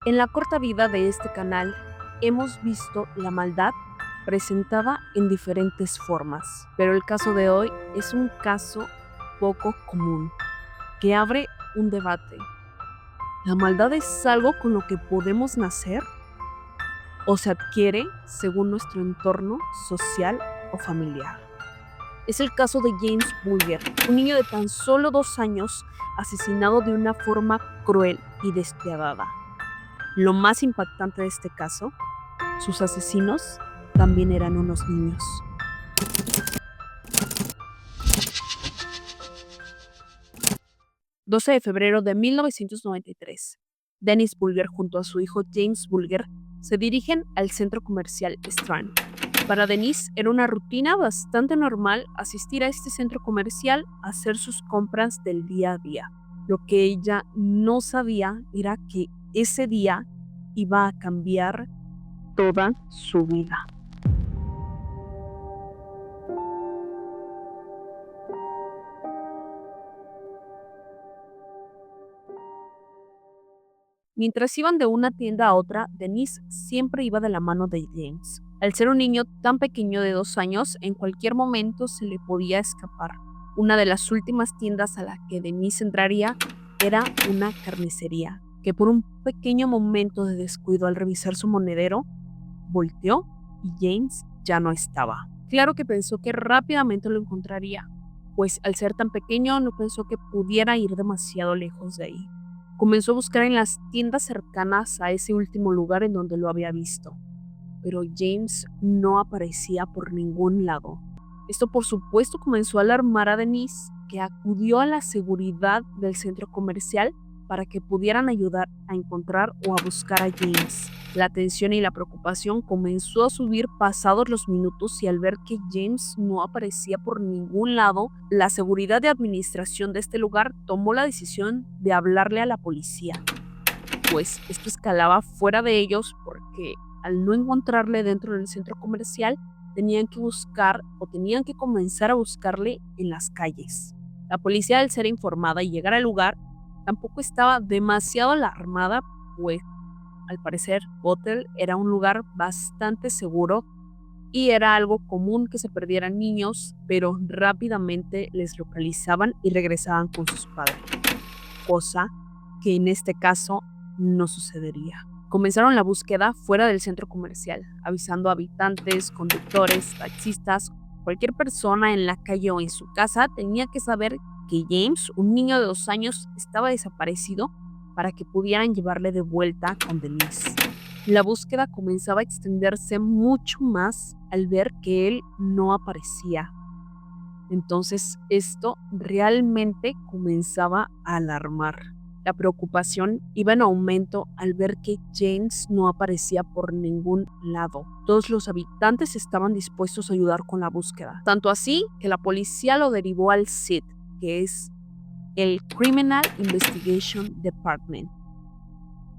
En la corta vida de este canal hemos visto la maldad presentada en diferentes formas, pero el caso de hoy es un caso poco común, que abre un debate. ¿La maldad es algo con lo que podemos nacer o se adquiere según nuestro entorno social o familiar? Es el caso de James Bulger, un niño de tan solo 2 años asesinado de una forma cruel y despiadada. Lo más impactante de este caso, sus asesinos también eran unos niños. ...12 de febrero de 1993... Dennis Bulger junto a su hijo James Bulger se dirigen al centro comercial Strand. Para Denise era una rutina bastante normal asistir a este centro comercial a hacer sus compras del día a día. Lo que ella no sabía era que ese día iba a cambiar toda su vida. Mientras iban de una tienda a otra, Denise siempre iba de la mano de James. Al ser un niño tan pequeño de 2 años, en cualquier momento se le podía escapar. Una de las últimas tiendas a la que Denise entraría era una carnicería, que por un pequeño momento de descuido al revisar su monedero, volteó y James ya no estaba. Claro que pensó que rápidamente lo encontraría, pues al ser tan pequeño no pensó que pudiera ir demasiado lejos de ahí. Comenzó a buscar en las tiendas cercanas a ese último lugar en donde lo había visto, pero James no aparecía por ningún lado. Esto por supuesto comenzó a alarmar a Denise, que acudió a la seguridad del centro comercial para que pudieran ayudar a encontrar o a buscar a James. La tensión y la preocupación comenzó a subir pasados los minutos y al ver que James no aparecía por ningún lado, la seguridad de administración de este lugar tomó la decisión de hablarle a la policía. Pues esto escalaba fuera de ellos porque al no encontrarle dentro del centro comercial, tenían que comenzar a buscarle en las calles. La policía, al ser informada y llegar al lugar, tampoco estaba demasiado alarmada, pues al parecer Bethel era un lugar bastante seguro y era algo común que se perdieran niños, pero rápidamente les localizaban y regresaban con sus padres, cosa que en este caso no sucedería. Comenzaron la búsqueda fuera del centro comercial, avisando a habitantes, conductores, taxistas, cualquier persona en la calle o en su casa tenía que saber que James, un niño de 2 años, estaba desaparecido para que pudieran llevarle de vuelta con Denise. La búsqueda comenzaba a extenderse mucho más al ver que él no aparecía. Entonces esto realmente comenzaba a alarmar. La preocupación iba en aumento al ver que James no aparecía por ningún lado. Todos los habitantes estaban dispuestos a ayudar con la búsqueda. Tanto así que la policía lo derivó al CID, que es el Criminal Investigation Department,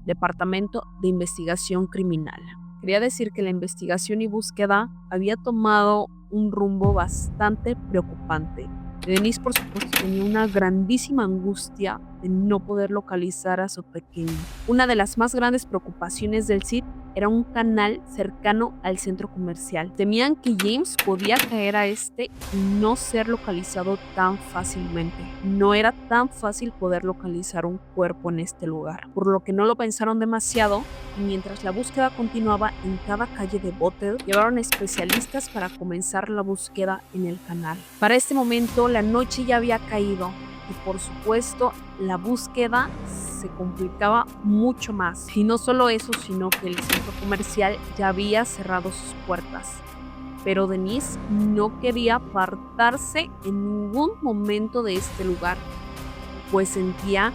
Departamento de Investigación Criminal. Quería decir que la investigación y búsqueda había tomado un rumbo bastante preocupante. Denise, por supuesto, tenía una grandísima angustia de no poder localizar a su pequeño. Una de las más grandes preocupaciones del CID era un canal cercano al centro comercial. Temían que James podía caer a este y no ser localizado tan fácilmente. No era tan fácil poder localizar un cuerpo en este lugar, por lo que no lo pensaron demasiado y mientras la búsqueda continuaba en cada calle de Bethel, llevaron especialistas para comenzar la búsqueda en el canal. Para este momento, la noche ya había caído y por supuesto la búsqueda se complicaba mucho más. Y no solo eso, sino que el centro comercial ya había cerrado sus puertas. Pero Denise no quería apartarse en ningún momento de este lugar, pues sentía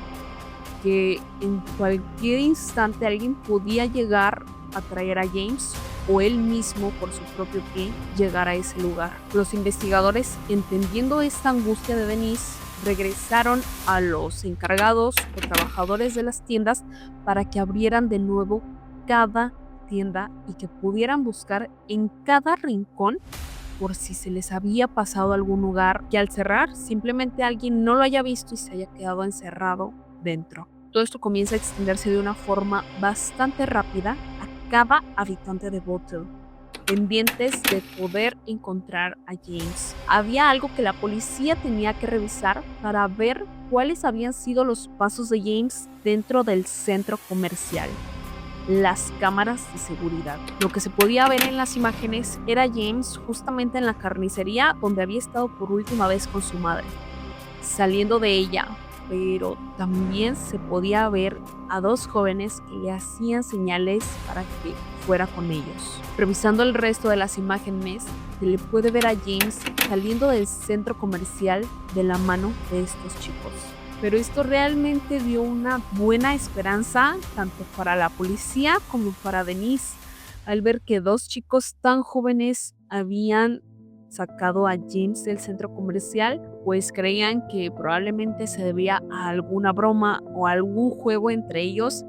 que en cualquier instante alguien podía llegar a traer a James o él mismo por su propio pie llegar a ese lugar. Los investigadores, entendiendo esta angustia de Denise, regresaron a los encargados o trabajadores de las tiendas para que abrieran de nuevo cada tienda y que pudieran buscar en cada rincón por si se les había pasado a algún lugar que al cerrar simplemente alguien no lo haya visto y se haya quedado encerrado dentro. Todo esto comienza a extenderse de una forma bastante rápida a cada habitante de Bethel, pendientes de poder encontrar a James. Había algo que la policía tenía que revisar para ver cuáles habían sido los pasos de James dentro del centro comercial. Las cámaras de seguridad. Lo que se podía ver en las imágenes era James justamente en la carnicería donde había estado por última vez con su madre, saliendo de ella, pero también se podía ver a dos jóvenes que le hacían señales para que fuera con ellos. Revisando el resto de las imágenes, se le puede ver a James saliendo del centro comercial de la mano de estos chicos. Pero esto realmente dio una buena esperanza tanto para la policía como para Denise, al ver que dos chicos tan jóvenes habían sacado a James del centro comercial, pues creían que probablemente se debía a alguna broma o algún juego entre ellos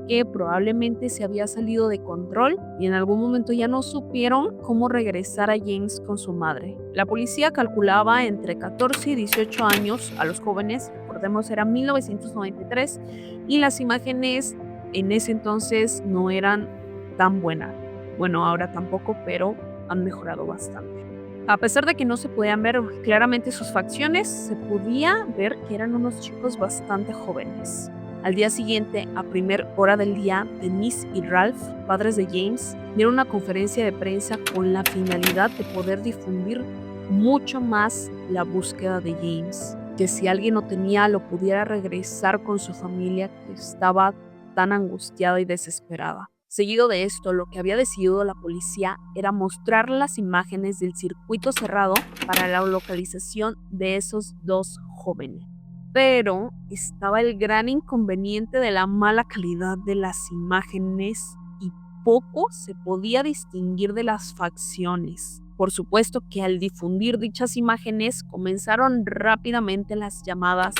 que probablemente se había salido de control y en algún momento ya no supieron cómo regresar a James con su madre. La policía calculaba entre 14 y 18 años a los jóvenes, recordemos era 1993, y las imágenes en ese entonces no eran tan buenas. Bueno, ahora tampoco, pero han mejorado bastante. A pesar de que no se podían ver claramente sus facciones, se podía ver que eran unos chicos bastante jóvenes. Al día siguiente, a primera hora del día, Denise y Ralph, padres de James, dieron una conferencia de prensa con la finalidad de poder difundir mucho más la búsqueda de James, que si alguien lo tenía lo pudiera regresar con su familia que estaba tan angustiada y desesperada. Seguido de esto, lo que había decidido la policía era mostrar las imágenes del circuito cerrado para la localización de esos dos jóvenes. Pero estaba el gran inconveniente de la mala calidad de las imágenes y poco se podía distinguir de las facciones. Por supuesto que al difundir dichas imágenes comenzaron rápidamente las llamadas,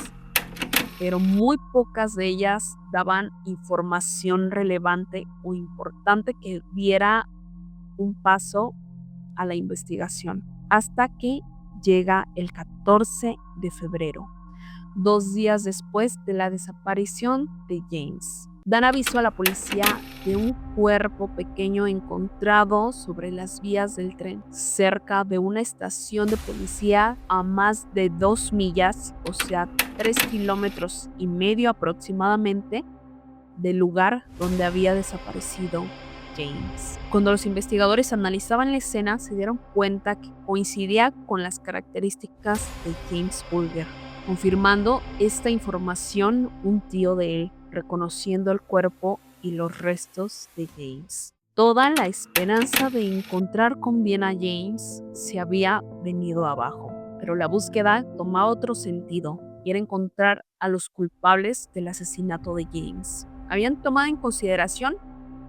pero muy pocas de ellas daban información relevante o importante que diera un paso a la investigación, hasta que llega el 14 de febrero. 2 días después de la desaparición de James. Dan aviso a la policía de un cuerpo pequeño encontrado sobre las vías del tren, cerca de una estación de policía a más de 2 millas, o sea, 3,5 kilómetros aproximadamente, del lugar donde había desaparecido James. Cuando los investigadores analizaban la escena, se dieron cuenta que coincidía con las características de James Bulger. Confirmando esta información, un tío de él, reconociendo el cuerpo y los restos de James. Toda la esperanza de encontrar con bien a James se había venido abajo, pero la búsqueda tomaba otro sentido y era encontrar a los culpables del asesinato de James. Habían tomado en consideración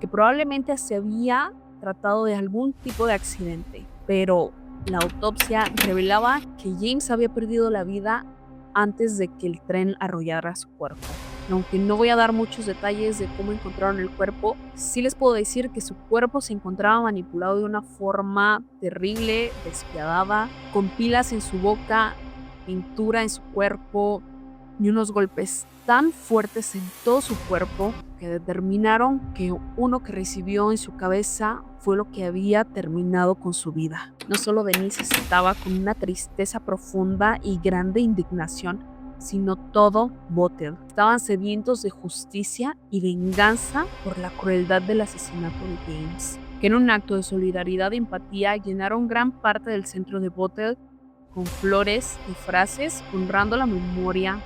que probablemente se había tratado de algún tipo de accidente, pero la autopsia revelaba que James había perdido la vida antes de que el tren arrollara su cuerpo. Aunque no voy a dar muchos detalles de cómo encontraron el cuerpo, sí les puedo decir que su cuerpo se encontraba manipulado de una forma terrible, despiadada, con pilas en su boca, pintura en su cuerpo y unos golpes tan fuertes en todo su cuerpo que determinaron que uno que recibió en su cabeza fue lo que había terminado con su vida. No solo Denise estaba con una tristeza profunda y grande indignación, sino todo Bethel. Estaban sedientos de justicia y venganza por la crueldad del asesinato de James, que en un acto de solidaridad y empatía llenaron gran parte del centro de Bethel con flores y frases honrando la memoria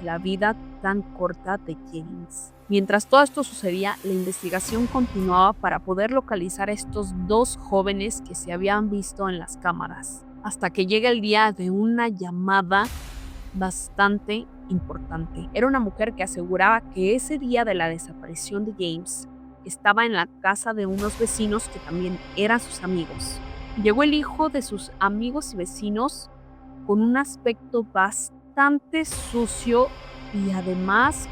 de la vida tan corta de James. Mientras todo esto sucedía, la investigación continuaba para poder localizar a estos dos jóvenes que se habían visto en las cámaras, hasta que llega el día de una llamada bastante importante. Era una mujer que aseguraba que ese día de la desaparición de James estaba en la casa de unos vecinos que también eran sus amigos. Llegó el hijo de sus amigos y vecinos con un aspecto bastante sucio y además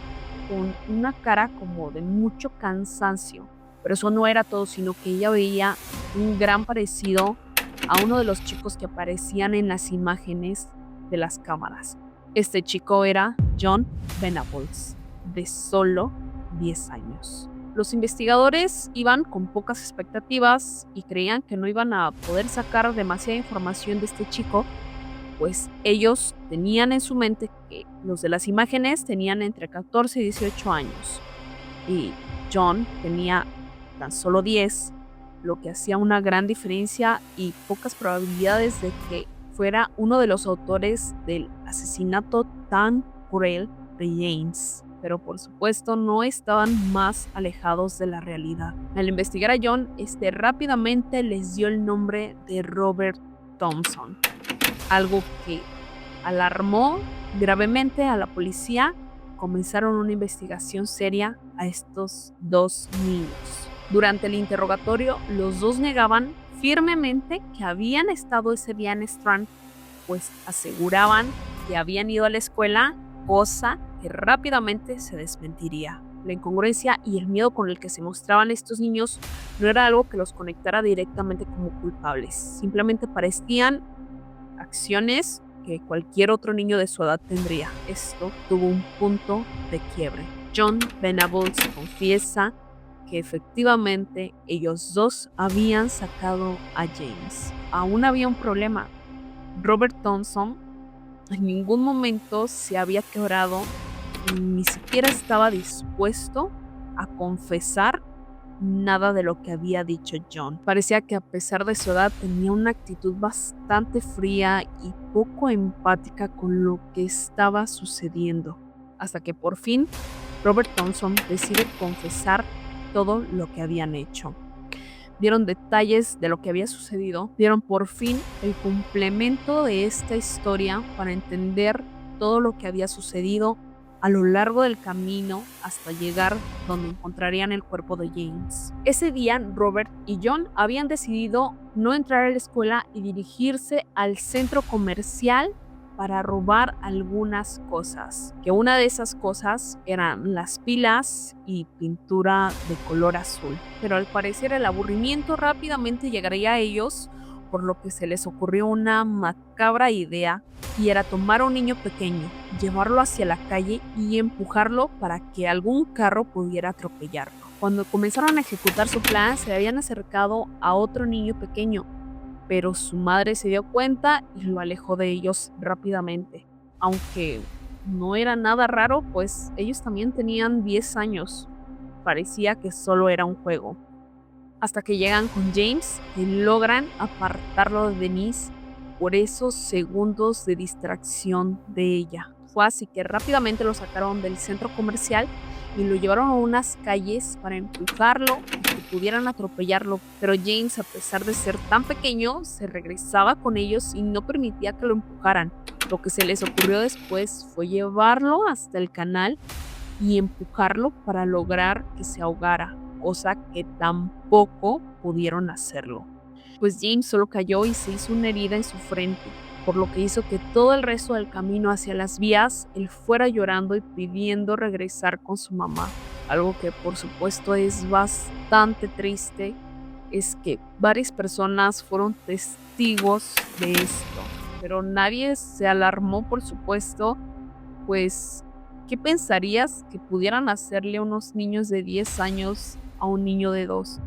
con una cara como de mucho cansancio. Pero eso no era todo, sino que ella veía un gran parecido a uno de los chicos que aparecían en las imágenes de las cámaras. Este chico era John Venables. de solo 10 años. Los investigadores iban con pocas expectativas y creían que no iban a poder sacar demasiada información de este chico, pues ellos tenían en su mente que los de las imágenes tenían entre 14 y 18 años y John tenía tan solo 10, lo que hacía una gran diferencia y pocas probabilidades de que fuera uno de los autores del asesinato tan cruel de James. Pero por supuesto no estaban más alejados de la realidad. Al investigar a John, rápidamente les dio el nombre de Robert Thompson, algo que alarmó gravemente a la policía. Comenzaron una investigación seria a estos dos niños. Durante el interrogatorio, los dos negaban firmemente que habían estado ese día en Strand, pues aseguraban que habían ido a la escuela, cosa que rápidamente se desmentiría. La incongruencia y el miedo con el que se mostraban estos niños no era algo que los conectara directamente como culpables, simplemente parecían acciones que cualquier otro niño de su edad tendría. Esto tuvo un punto de quiebre. John Venables confiesa que efectivamente ellos dos habían sacado a James. Aún había un problema. Robert Thompson en ningún momento se había quebrado, ni siquiera estaba dispuesto a confesar nada de lo que había dicho John. Parecía que a pesar de su edad tenía una actitud bastante fría y poco empática con lo que estaba sucediendo, hasta que por fin Robert Thompson decide confesar todo lo que habían hecho. Dieron detalles de lo que había sucedido, dieron por fin el complemento de esta historia para entender todo lo que había sucedido a lo largo del camino hasta llegar donde encontrarían el cuerpo de James. Ese día, Robert y John habían decidido no entrar a la escuela y dirigirse al centro comercial para robar algunas cosas, que una de esas cosas eran las pilas y pintura de color azul. Pero al parecer el aburrimiento rápidamente llegaría a ellos, por lo que se les ocurrió una macabra idea, y era tomar a un niño pequeño, llevarlo hacia la calle y empujarlo para que algún carro pudiera atropellarlo. Cuando comenzaron a ejecutar su plan, se habían acercado a otro niño pequeño, pero su madre se dio cuenta y lo alejó de ellos rápidamente. Aunque no era nada raro, pues ellos también tenían 10 años. Parecía que solo era un juego. Hasta que llegan con James y logran apartarlo de Denise por esos segundos de distracción de ella. Fue así que rápidamente lo sacaron del centro comercial y lo llevaron a unas calles para empujarlo y que pudieran atropellarlo. Pero James, a pesar de ser tan pequeño, se regresaba con ellos y no permitía que lo empujaran. Lo que se les ocurrió después fue llevarlo hasta el canal y empujarlo para lograr que se ahogara, cosa que tampoco pudieron hacerlo, pues James solo cayó y se hizo una herida en su frente, por lo que hizo que todo el resto del camino hacia las vías él fuera llorando y pidiendo regresar con su mamá. Algo que por supuesto es bastante triste es que varias personas fueron testigos de esto, pero nadie se alarmó, por supuesto, pues ¿qué pensarías que pudieran hacerle unos niños de 10 años a un niño de 2?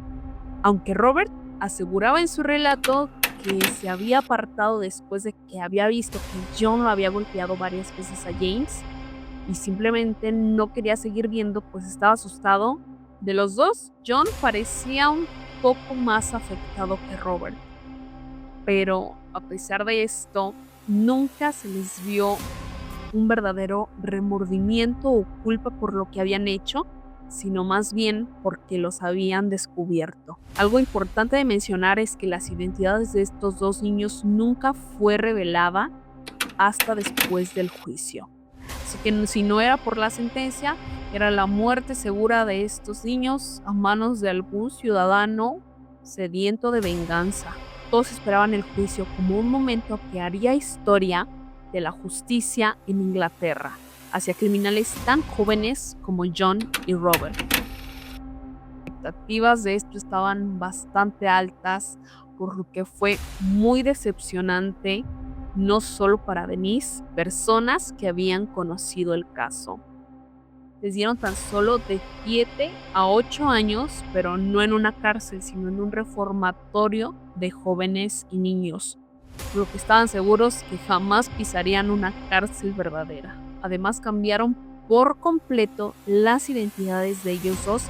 Aunque Robert aseguraba en su relato que se había apartado después de que había visto que John lo había golpeado varias veces a James y simplemente no quería seguir viendo, pues estaba asustado. De los dos, John parecía un poco más afectado que Robert, pero a pesar de esto, nunca se les vio un verdadero remordimiento o culpa por lo que habían hecho, sino más bien porque los habían descubierto. Algo importante de mencionar es que las identidades de estos dos niños nunca fue revelada hasta después del juicio. Así que si no era por la sentencia, era la muerte segura de estos niños a manos de algún ciudadano sediento de venganza. Todos esperaban el juicio como un momento que haría historia de la justicia en Inglaterra hacia criminales tan jóvenes como John y Robert. Las expectativas de esto estaban bastante altas, por lo que fue muy decepcionante, no solo para Denise, personas que habían conocido el caso. Les dieron tan solo de 7 a 8 años, pero no en una cárcel, sino en un reformatorio de jóvenes y niños, por lo que estaban seguros que jamás pisarían una cárcel verdadera. Además, cambiaron por completo las identidades de ellos dos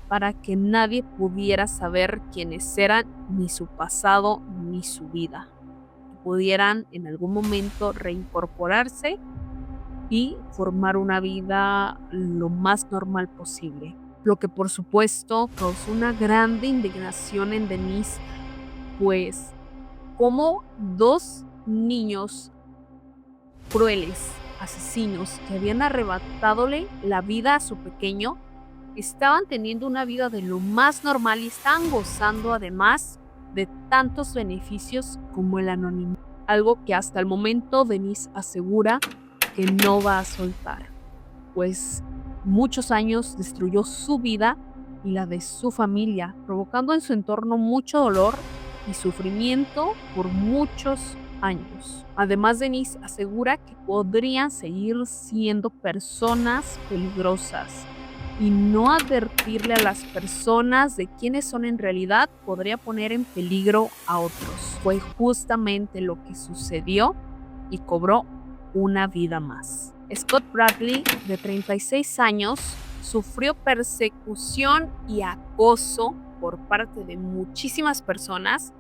para que nadie pudiera saber quiénes eran, ni su pasado, ni su vida. Pudieran en algún momento reincorporarse y formar una vida lo más normal posible. Lo que por supuesto causó una grande indignación en Denise, pues como dos niños crueles, asesinos, que habían arrebatadole la vida a su pequeño, estaban teniendo una vida de lo más normal y estaban gozando además de tantos beneficios como el anonimato, algo que hasta el momento Denise asegura que no va a soltar, pues muchos años destruyó su vida y la de su familia, provocando en su entorno mucho dolor y sufrimiento por muchos años. Además, Denise asegura que podrían seguir siendo personas peligrosas y no advertirle a las personas de quiénes son en realidad podría poner en peligro a otros. Fue justamente lo que sucedió y cobró una vida más. Scott Bradley, de 36 años, sufrió persecución y acoso por parte de muchísimas personas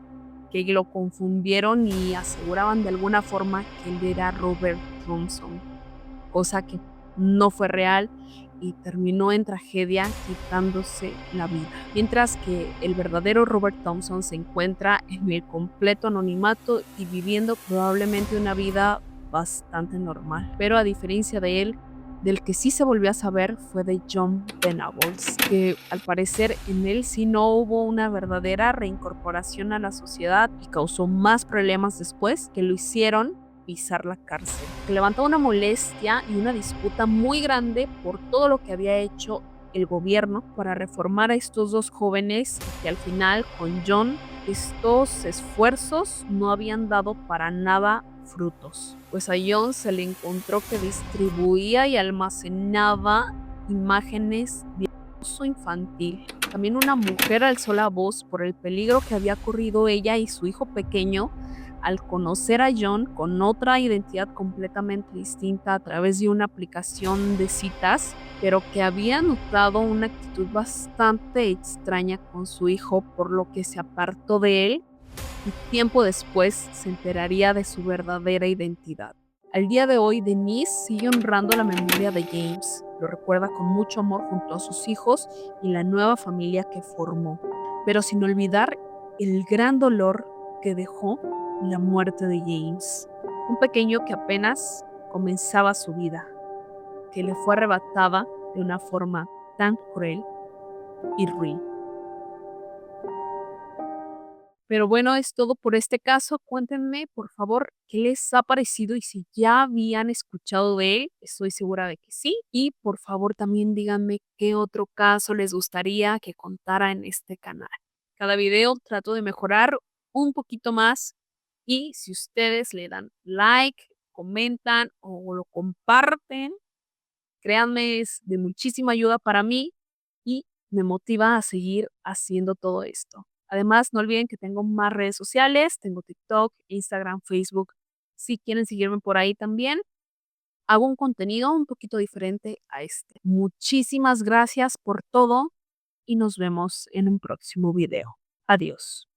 que lo confundieron y aseguraban de alguna forma que él era Robert Thompson, cosa que no fue real y terminó en tragedia quitándose la vida. Mientras que el verdadero Robert Thompson se encuentra en el completo anonimato y viviendo probablemente una vida bastante normal. Pero a diferencia de él, del que sí se volvió a saber fue de John Venables, que al parecer en él sí no hubo una verdadera reincorporación a la sociedad y causó más problemas después que lo hicieron pisar la cárcel. Que levantó una molestia y una disputa muy grande por todo lo que había hecho el gobierno para reformar a estos dos jóvenes y que al final con John estos esfuerzos no habían dado para nada frutos, pues a John se le encontró que distribuía y almacenaba imágenes de abuso infantil. También una mujer alzó la voz por el peligro que había corrido ella y su hijo pequeño al conocer a John con otra identidad completamente distinta a través de una aplicación de citas, pero que había notado una actitud bastante extraña con su hijo, por lo que se apartó de él y tiempo después se enteraría de su verdadera identidad. Al día de hoy, Denise sigue honrando la memoria de James, lo recuerda con mucho amor junto a sus hijos y la nueva familia que formó, pero sin olvidar el gran dolor que dejó la muerte de James, un pequeño que apenas comenzaba su vida, que le fue arrebatada de una forma tan cruel y ruin. Pero bueno, es todo por este caso. Cuéntenme, por favor, qué les ha parecido y si ya habían escuchado de él. Estoy segura de que sí. Y por favor, también díganme qué otro caso les gustaría que contara en este canal. Cada video trato de mejorar un poquito más y si ustedes le dan like, comentan o lo comparten, créanme, es de muchísima ayuda para mí y me motiva a seguir haciendo todo esto. Además, no olviden que tengo más redes sociales, tengo TikTok, Instagram, Facebook. Si quieren seguirme por ahí también, hago un contenido un poquito diferente a este. Muchísimas gracias por todo y nos vemos en un próximo video. Adiós.